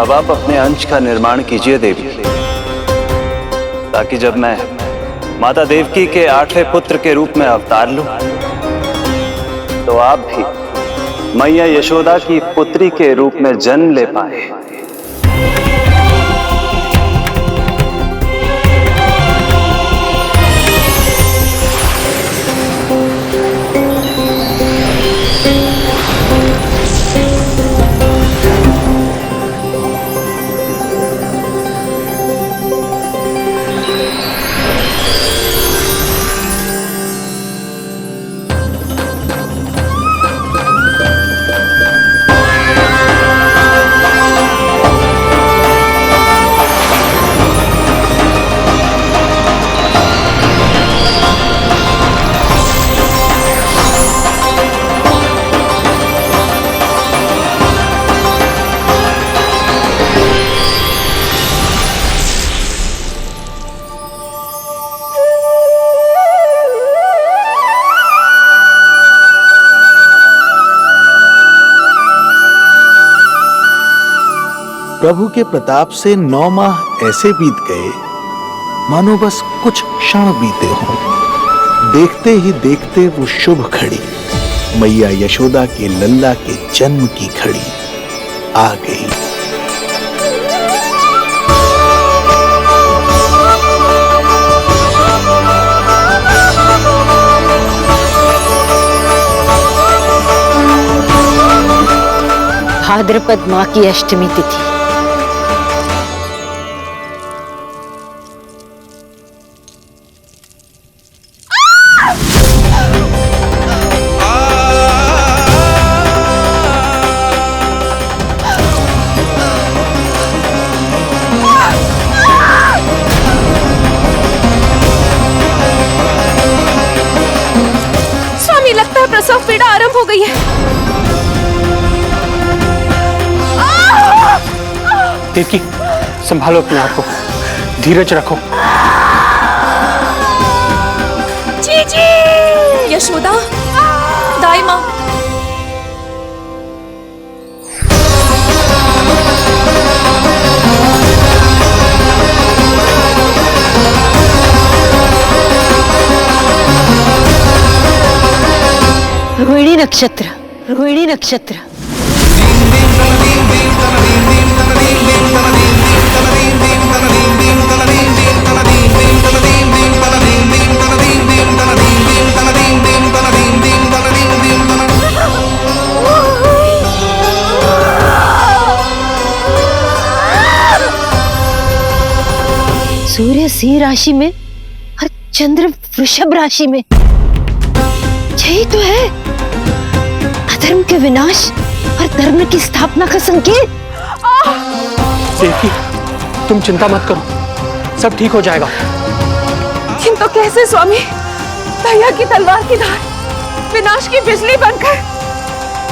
अब आप अपने अंश का निर्माण कीजिए देवी, ताकि जब मैं माता देवकी के 8वें पुत्र के रूप में अवतार लूं, तो आप भी मैया यशोदा की पुत्री के रूप में जन्म ले पाए। प्रभु के प्रताप से 9 माह ऐसे बीत गए मानो बस कुछ क्षण बीते हों। देखते ही देखते वो शुभ घड़ी, मैया यशोदा के लल्ला के जन्म की घड़ी आ गई। भाद्रपद माह की अष्टमी तिथि। स्वामी, लगता है प्रसव पीड़ा आरंभ हो गई है। देवकी, संभालो अपने आप को, धीरज रखो। जी यशोदा, दाई माँ। रोहिणी नक्षत्र, रोहिणी नक्षत्र। सूर्य सिंह राशि में और चंद्र वृषभ राशि में। यही तो है अधर्म के विनाश और धर्म की स्थापना का संकेत। देवकी, तुम चिंता मत करो, सब ठीक हो जाएगा। किंतु कैसे स्वामी? दया की तलवार की धार विनाश की बिजली बनकर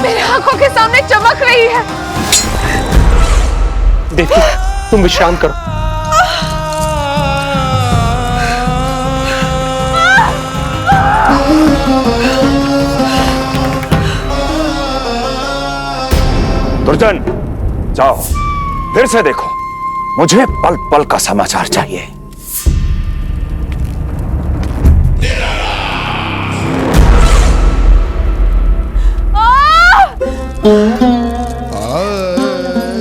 मेरे आंखों के सामने चमक रही है। देवकी, तुम विश्राम करो। दुर्जन, जाओ फिर से देखो, मुझे पल पल का समाचार चाहिए।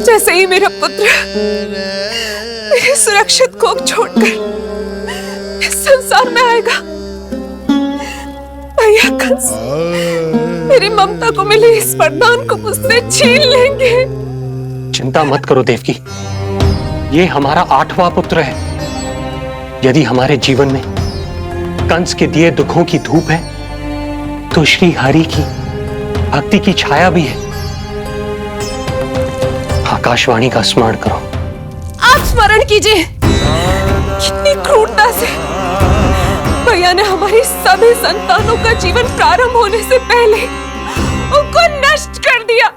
जैसे ही मेरा पुत्र मेरे सुरक्षित कोख छोड़कर इस संसार में आएगा, भैया कंस मेरी ममता को मिले इस वरदान को मुझसे छीन लेंगे। चिंता मत करो देवकी, ये हमारा 8वां पुत्र है। यदि हमारे जीवन में कंस के दिए दुखों की धूप है, तो श्री हरि की भक्ति की छाया भी है। आकाशवाणी का स्मरण करो। आप स्मरण कीजिए। कितनी क्रूरता से भैया ने हमारी सभी संतानों का जीवन प्रारंभ होने से पहले उनको नष्ट कर दिया।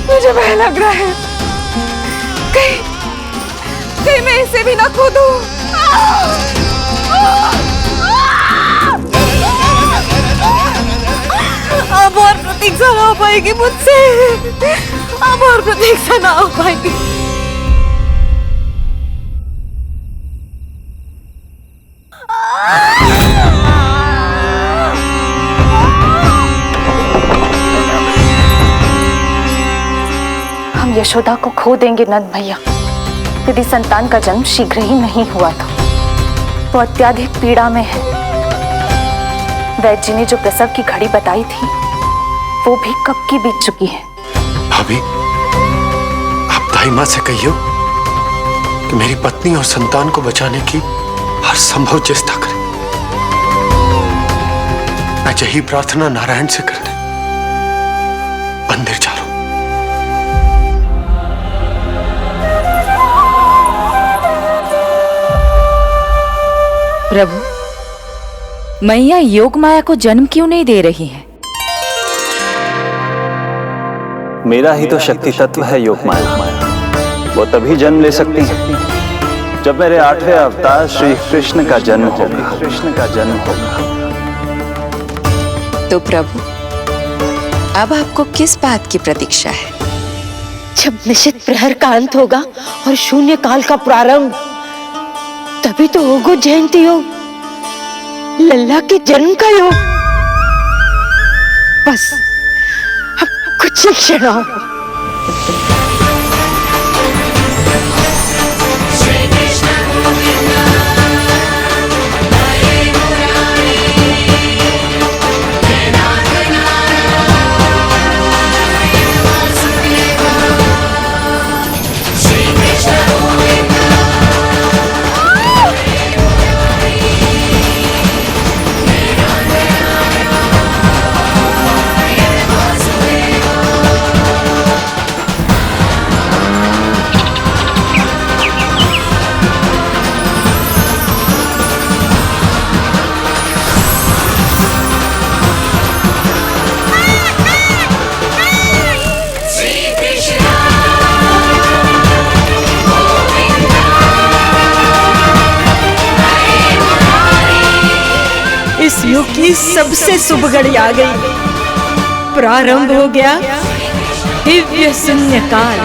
मुझे भय लग रहा है, कहीं मैं इसे भी ना खो दूं। अब और प्रतीक्षा ना हो पाएगी मुझसे। अब और प्रतीक्षा ना हो पाएगी। हम यशोदा को खो देंगे नंद भैया। यदि संतान का जन्म शीघ्र ही नहीं हुआ तो वो अत्यधिक पीड़ा में है। वैद्य जी ने जो प्रसव की घड़ी बताई थी वो भी कब की बीत चुकी है। भाभी, आप दाई माँ से कहियो कि मेरी पत्नी और संतान को बचाने की हर संभव चेष्टा करें। मैं यही प्रार्थना नारायण से करने मंदिर जा रहा हूं। प्रभु, मैया योग माया को जन्म क्यों नहीं दे रही है? मेरा ही तो शक्ति तत्व है योग माया। वो तभी जन्म ले सकती है जब मेरे 8वें अवतार श्री कृष्ण का जन्म होगा। तो प्रभु, अब आपको किस बात की प्रतीक्षा है? जब निश्चित प्रहर का अंत होगा और शून्य काल का प्रारंभ, तभी तो होगा जयंती योग, लल्ला के जन्म का योग। बस अब कुछ ही क्षण और। इस युग की सबसे शुभ घड़ी आ गई। प्रारंभ हो गया दिव्य शून्य काल।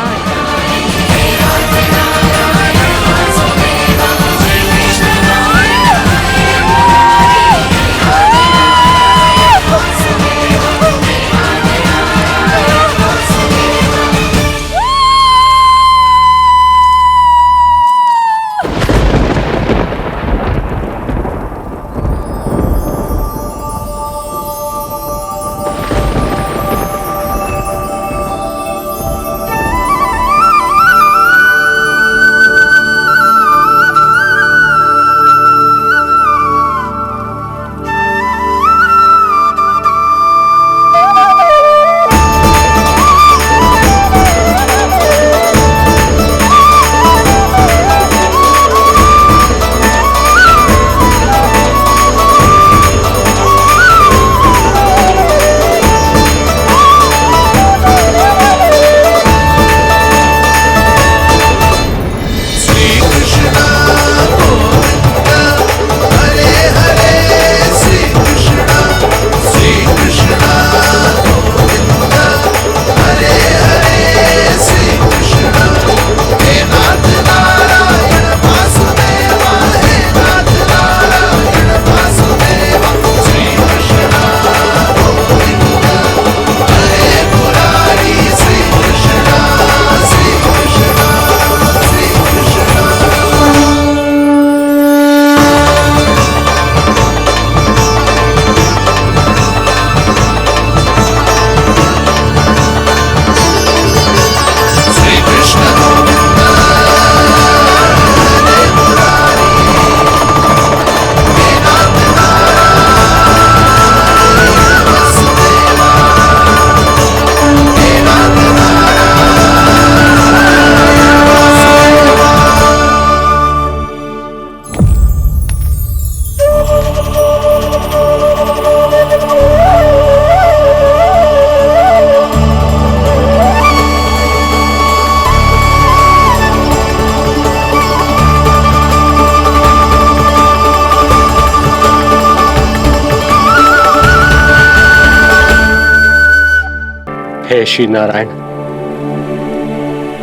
हे श्री नारायण,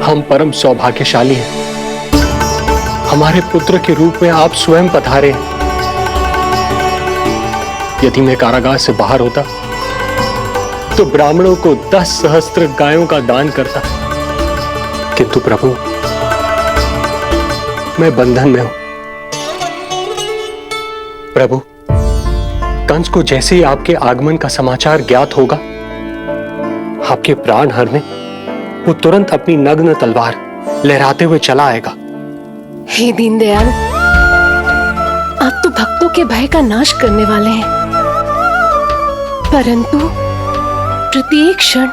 हम परम सौभाग्यशाली हैं। हमारे पुत्र के रूप में आप स्वयं पधारे हैं। यदि मैं कारागार से बाहर होता तो ब्राह्मणों को 10 सहस्त्र गायों का दान करता, किंतु प्रभु मैं बंधन में हूं। प्रभु, कंस को जैसे ही आपके आगमन का समाचार ज्ञात होगा, आपके प्राण हरने वो तुरंत अपनी नग्न तलवार लहराते हुए चला आएगा। हे दीनदयाल, आप तो भक्तों के भय का नाश करने वाले हैं, परंतु प्रत्येक क्षण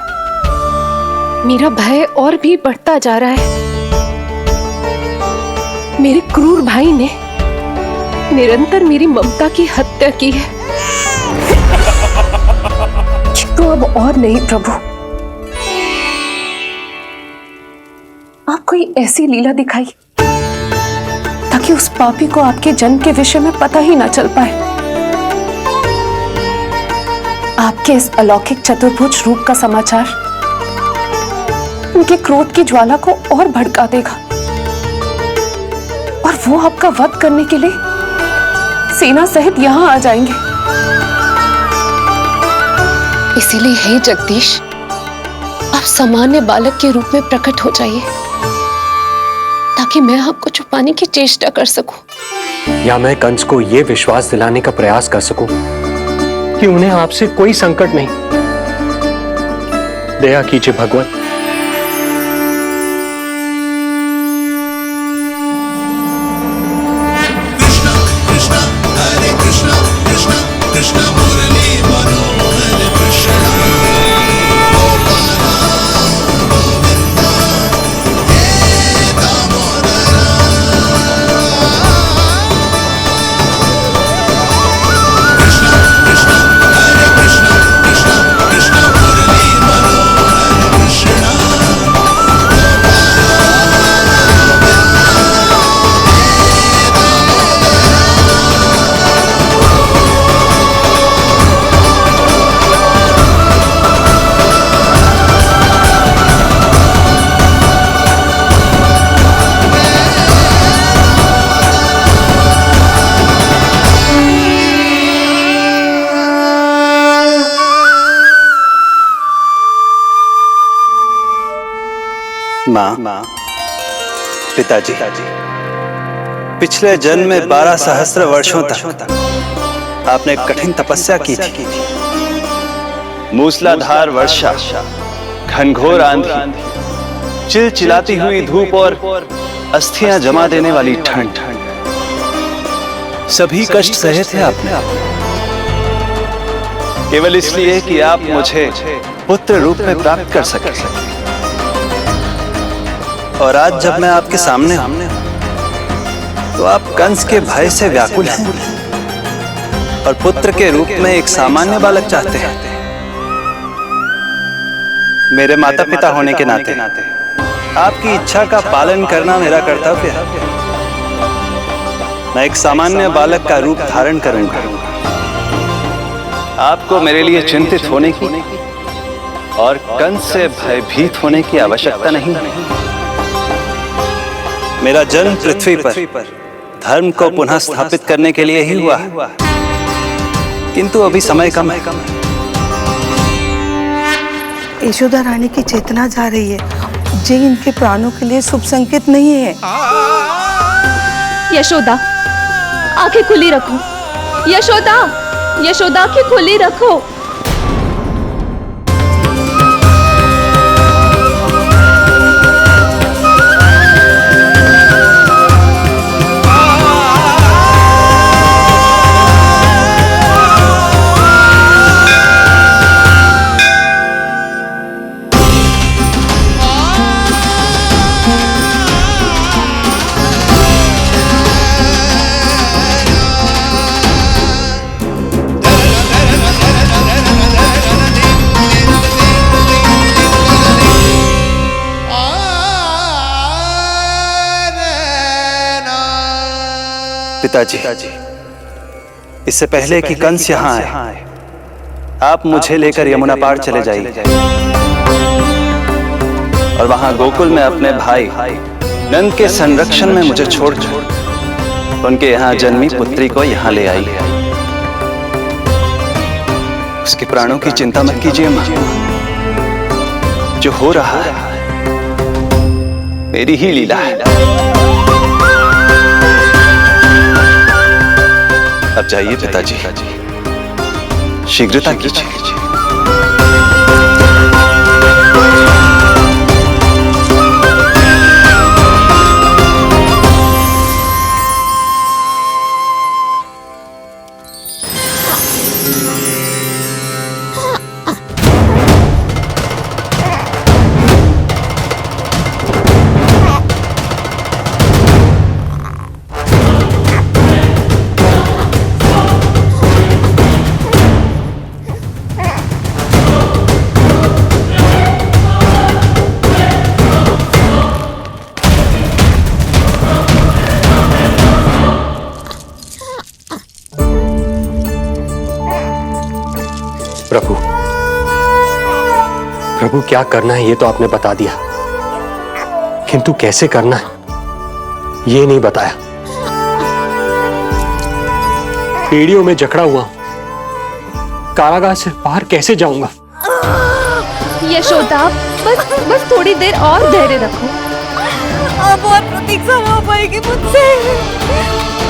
मेरा भय और भी बढ़ता जा रहा है। मेरे क्रूर भाई ने निरंतर मेरी ममता की हत्या की है। तो अब और नहीं प्रभु, आप कोई ऐसी लीला दिखाई ताकि उस पापी को आपके जन्म के विषय में पता ही ना चल पाए। आपके इस अलौकिक चतुर्भुज रूप का समाचार उनके क्रोध की ज्वाला को और भड़का देगा और वो आपका वध करने के लिए सेना सहित यहां आ जाएंगे। इसीलिए हे जगदीश, आप सामान्य बालक के रूप में प्रकट हो जाइए ताकि मैं आपको छुपाने की चेष्टा कर सकूं। या मैं कंस को यह विश्वास दिलाने का प्रयास कर सकूं कि उन्हें आपसे कोई संकट नहीं। दया कीजिए भगवान। माँ, पिताजी, पिछले जन्म में 12 सहस्त्र वर्षों तक आपने कठिन तपस्या की थी। मूसलाधार वर्षा, घनघोर आंधी, चिलचिलाती हुई धूप और अस्थियां जमा देने वाली ठंड, सभी कष्ट सहे थे आपने, केवल इसलिए कि आप मुझे पुत्र रूप में प्राप्त कर सके। और आज जब मैं आपके सामने हूं तो आप कंस के भय से व्याकुल हैं और पुत्र के रूप में एक सामान्य बालक चाहते हैं। मेरे माता पिता होने के नाते आपकी इच्छा का पालन करना मेरा कर्तव्य है। मैं एक सामान्य बालक का रूप धारण करूंगा। आपको मेरे लिए चिंतित होने की और कंस से भयभीत होने की आवश्यकता नहीं। मेरा जन्म पृथ्वी पर धर्म को पुनः स्थापित करने के लिए ही हुआ है, किंतु अभी समय कम है। यशोदा रानी की चेतना जा रही है, ये इनके प्राणों के लिए शुभ संकेत नहीं है। यशोदा, आंखें खुली रखो। यशोदा, यशोदा आंखें खुली रखो। पिताजी, इससे पहले कि कंस यहाँ आए, आप मुझे लेकर यमुना पार चले जाइए और वहां गोकुल में अपने भाई नंद के संरक्षण में मुझे छोड़कर उनके यहाँ जन्मी पुत्री को यहाँ ले आई। उसके प्राणों की चिंता मत कीजिए मां, जो हो रहा है मेरी ही लीला है। अब जाइए पिताजी, शीघ्रता कीजिए। प्रभु, प्रभु क्या करना है ये तो आपने बता दिया, किंतु कैसे करना है ये नहीं बताया। पीढ़ियों में जकड़ा हुआ हूं, कारागार से बाहर कैसे जाऊंगा? यशोदा, बस थोड़ी देर और धैर्य रखो। अब और प्रतीक्षा ना हो पाएगी मुझसे,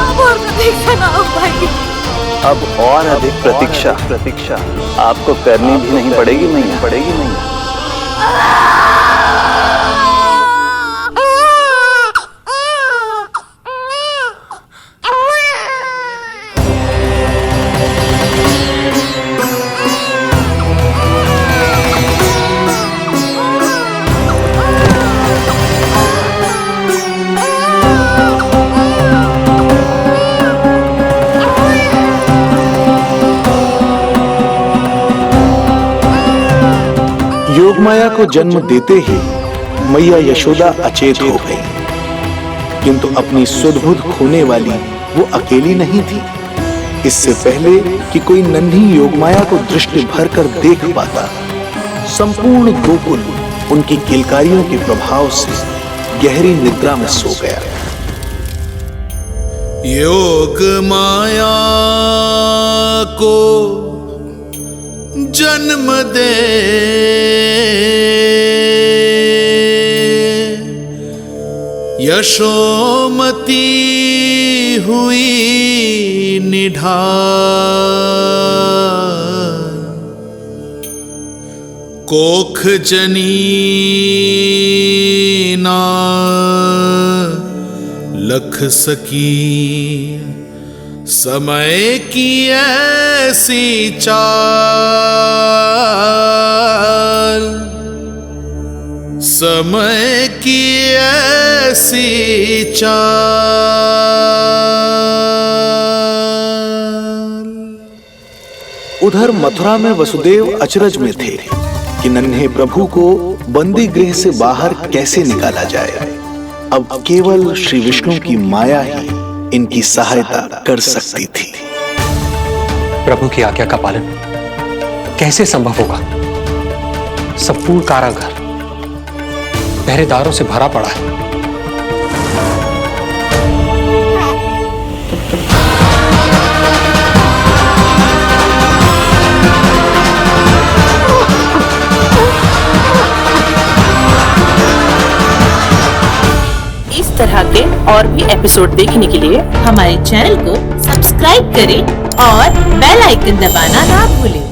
अब और प्रतीक्षा ना हो पाएगी। अब और अधिक प्रतीक्षा आपको करनी भी नहीं पड़ेगी मैया। योगमाया को जन्म देते ही मैया यशोदा अचेत हो गई, किंतु अपनी सुध-बुध खोने वाली वो अकेली नहीं थी। इससे पहले कि कोई नन्ही योगमाया को दृष्टि भर कर देख पाता, संपूर्ण गोकुल उनकी किलकारियों के प्रभाव से गहरी निद्रा में सो गया। योगमाया को जन्म दे यशोमती हुई निढाल, कोख जनी ना लख सकी, समय की ऐसी चाल, समय की ऐसी चाल। उधर मथुरा में वसुदेव अचरज में थे कि नन्हे प्रभु को बंदी गृह से बाहर कैसे निकाला जाए। अब केवल श्री विष्णु की माया ही इनकी सहायता कर सकती थी। प्रभु की आज्ञा का पालन कैसे संभव होगा? संपूर्ण कारागार पहरेदारों से भरा पड़ा है। इस तरह के और भी एपिसोड देखने के लिए हमारे चैनल को सब्सक्राइब करें और बेल आइकन दबाना ना भूलें।